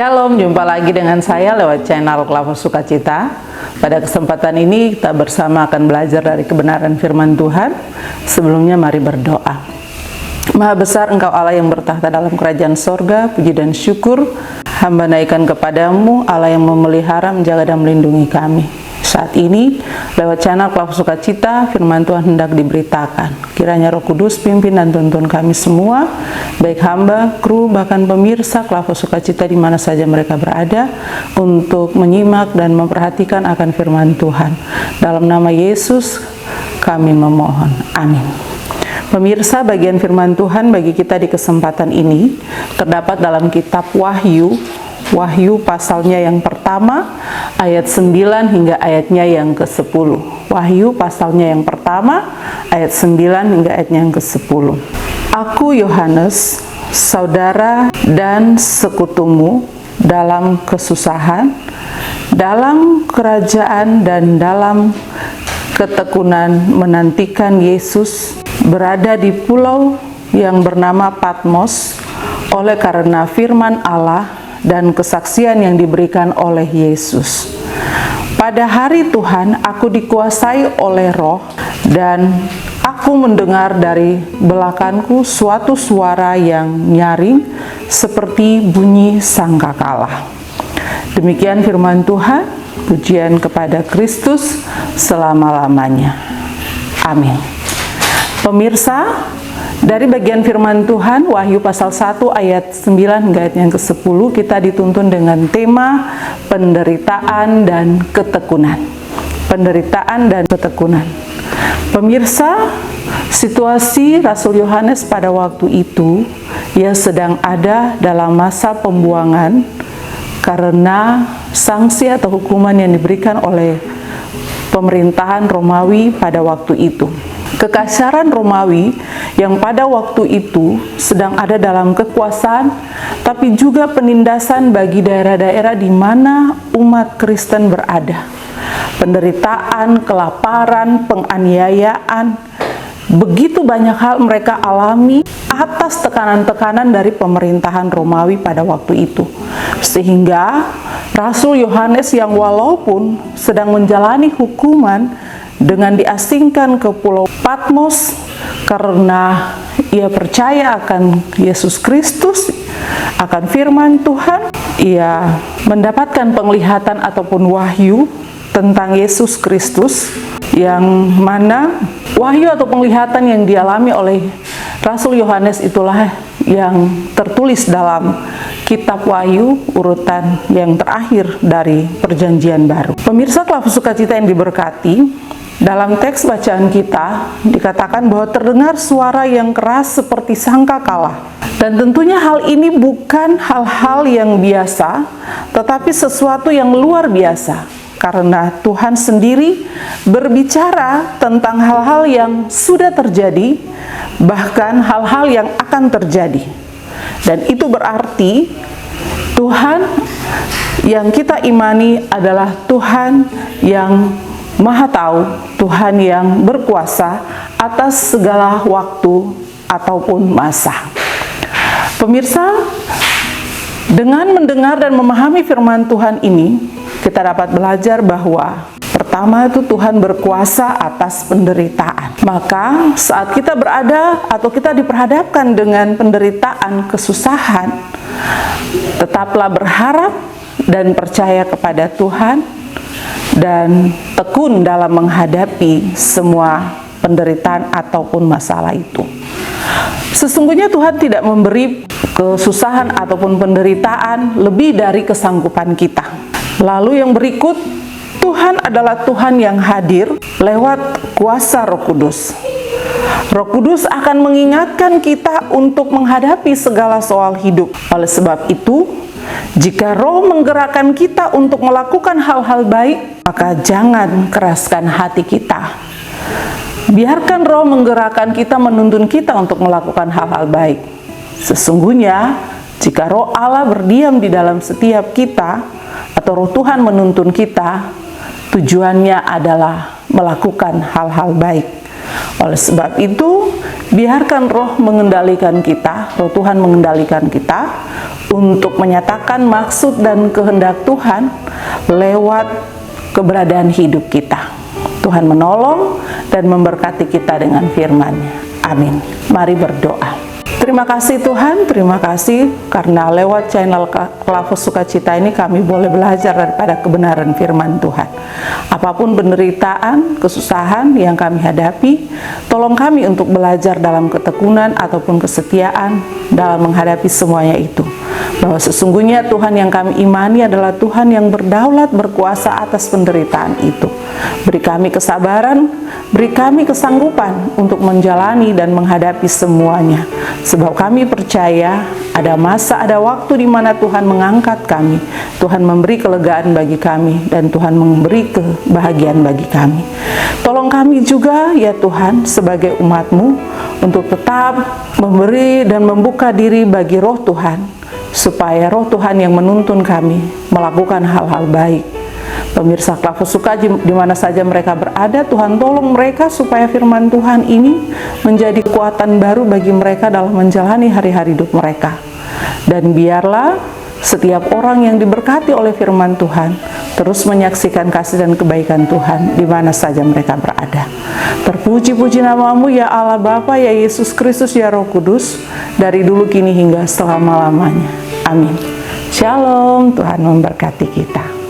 Shalom, jumpa lagi dengan saya lewat channel Klava Sukacita. Pada kesempatan ini kita bersama akan belajar dari kebenaran firman Tuhan. Sebelumnya mari berdoa. Maha besar Engkau Allah yang bertahta dalam kerajaan sorga, puji dan syukur hamba naikkan kepadamu, Allah yang memelihara, menjaga dan melindungi kami. Saat ini lewat channel Klava Sukacita firman Tuhan hendak diberitakan. Kiranya Roh Kudus pimpin dan tuntun kami semua, baik hamba, kru, bahkan pemirsa Klava Sukacita di mana saja mereka berada, untuk menyimak dan memperhatikan akan firman Tuhan. Dalam nama Yesus kami memohon. Amin. Pemirsa, bagian firman Tuhan bagi kita di kesempatan ini terdapat dalam kitab Wahyu pasalnya yang pertama, ayat 9 hingga ayatnya yang ke-10. Wahyu pasalnya yang pertama, ayat 9 hingga ayatnya yang ke-10. Aku Yohanes, saudara dan sekutumu dalam kesusahan, dalam kerajaan dan dalam ketekunan menantikan Yesus, berada di pulau yang bernama Patmos oleh karena firman Allah dan kesaksian yang diberikan oleh Yesus. Pada hari Tuhan aku dikuasai oleh Roh dan aku mendengar dari belakangku suatu suara yang nyaring seperti bunyi sangkakala. Demikian firman Tuhan, pujian kepada Kristus selama-lamanya. Amin. Pemirsa, dari bagian firman Tuhan, Wahyu pasal 1 ayat 9 hingga ayat yang ke-10, kita dituntun dengan tema penderitaan dan ketekunan. Penderitaan dan ketekunan. Pemirsa, situasi Rasul Yohanes pada waktu itu, ia sedang ada dalam masa pembuangan karena sanksi atau hukuman yang diberikan oleh pemerintahan Romawi pada waktu itu. Kekasaran Romawi yang pada waktu itu sedang ada dalam kekuasaan, tapi juga penindasan bagi daerah-daerah di mana umat Kristen berada. Penderitaan, kelaparan, penganiayaan, begitu banyak hal mereka alami atas tekanan-tekanan dari pemerintahan Romawi pada waktu itu. Sehingga Rasul Yohanes yang walaupun sedang menjalani hukuman dengan diasingkan ke pulau Patmos karena ia percaya akan Yesus Kristus, akan firman Tuhan, ia mendapatkan penglihatan ataupun wahyu tentang Yesus Kristus, yang mana wahyu atau penglihatan yang dialami oleh Rasul Yohanes itulah yang tertulis dalam kitab Wahyu urutan yang terakhir dari Perjanjian Baru. Pemirsa Klava Sukacita yang diberkati, dalam teks bacaan kita dikatakan bahwa terdengar suara yang keras seperti sangkakala. Dan tentunya hal ini bukan hal-hal yang biasa, tetapi sesuatu yang luar biasa. Karena Tuhan sendiri berbicara tentang hal-hal yang sudah terjadi, bahkan hal-hal yang akan terjadi. Dan itu berarti Tuhan yang kita imani adalah Tuhan yang Maha tahu, Tuhan yang berkuasa atas segala waktu ataupun masa. Pemirsa, dengan mendengar dan memahami firman Tuhan ini, kita dapat belajar bahwa pertama itu Tuhan berkuasa atas penderitaan. Maka saat kita berada atau kita diperhadapkan dengan penderitaan, kesusahan, tetaplah berharap dan percaya kepada Tuhan, dan tekun dalam menghadapi semua penderitaan ataupun masalah itu. Sesungguhnya Tuhan tidak memberi kesusahan ataupun penderitaan lebih dari kesanggupan kita. Lalu yang berikut, Tuhan adalah Tuhan yang hadir lewat kuasa Roh Kudus. Roh Kudus akan mengingatkan kita untuk menghadapi segala soal hidup. Oleh sebab itu, jika Roh menggerakkan kita untuk melakukan hal-hal baik, maka jangan keraskan hati kita. Biarkan Roh menggerakkan kita, menuntun kita untuk melakukan hal-hal baik. Sesungguhnya, jika Roh Allah berdiam di dalam setiap kita, atau Roh Tuhan menuntun kita, tujuannya adalah melakukan hal-hal baik. Oleh sebab itu, biarkan Roh mengendalikan kita, Roh Tuhan mengendalikan kita untuk menyatakan maksud dan kehendak Tuhan lewat keberadaan hidup kita. Tuhan menolong dan memberkati kita dengan firman-Nya. Amin. Mari berdoa. Terima kasih Tuhan, terima kasih karena lewat channel Klavos Sukacita ini kami boleh belajar daripada kebenaran firman Tuhan. Apapun penderitaan, kesusahan yang kami hadapi, tolong kami untuk belajar dalam ketekunan ataupun kesetiaan dalam menghadapi semuanya itu. Bahwa sesungguhnya Tuhan yang kami imani adalah Tuhan yang berdaulat berkuasa atas penderitaan itu. Beri kami kesabaran, beri kami kesanggupan untuk menjalani dan menghadapi semuanya. Sebab kami percaya ada masa, ada waktu di mana Tuhan mengangkat kami, Tuhan memberi kelegaan bagi kami, dan Tuhan memberi kebahagiaan bagi kami. Tolong kami juga ya Tuhan sebagai umat-Mu untuk tetap memberi dan membuka diri bagi Roh Tuhan, supaya Roh Tuhan yang menuntun kami melakukan hal-hal baik. Pemirsa Klavos Suka di mana saja mereka berada, Tuhan tolong mereka supaya firman Tuhan ini menjadi kekuatan baru bagi mereka dalam menjalani hari-hari hidup mereka. Dan biarlah setiap orang yang diberkati oleh firman Tuhan terus menyaksikan kasih dan kebaikan Tuhan di mana saja mereka berada. Terpuji-puji nama-Mu ya Allah Bapa, ya Yesus Kristus, ya Roh Kudus, dari dulu kini hingga selama-lamanya. Amin. Shalom, Tuhan memberkati kita.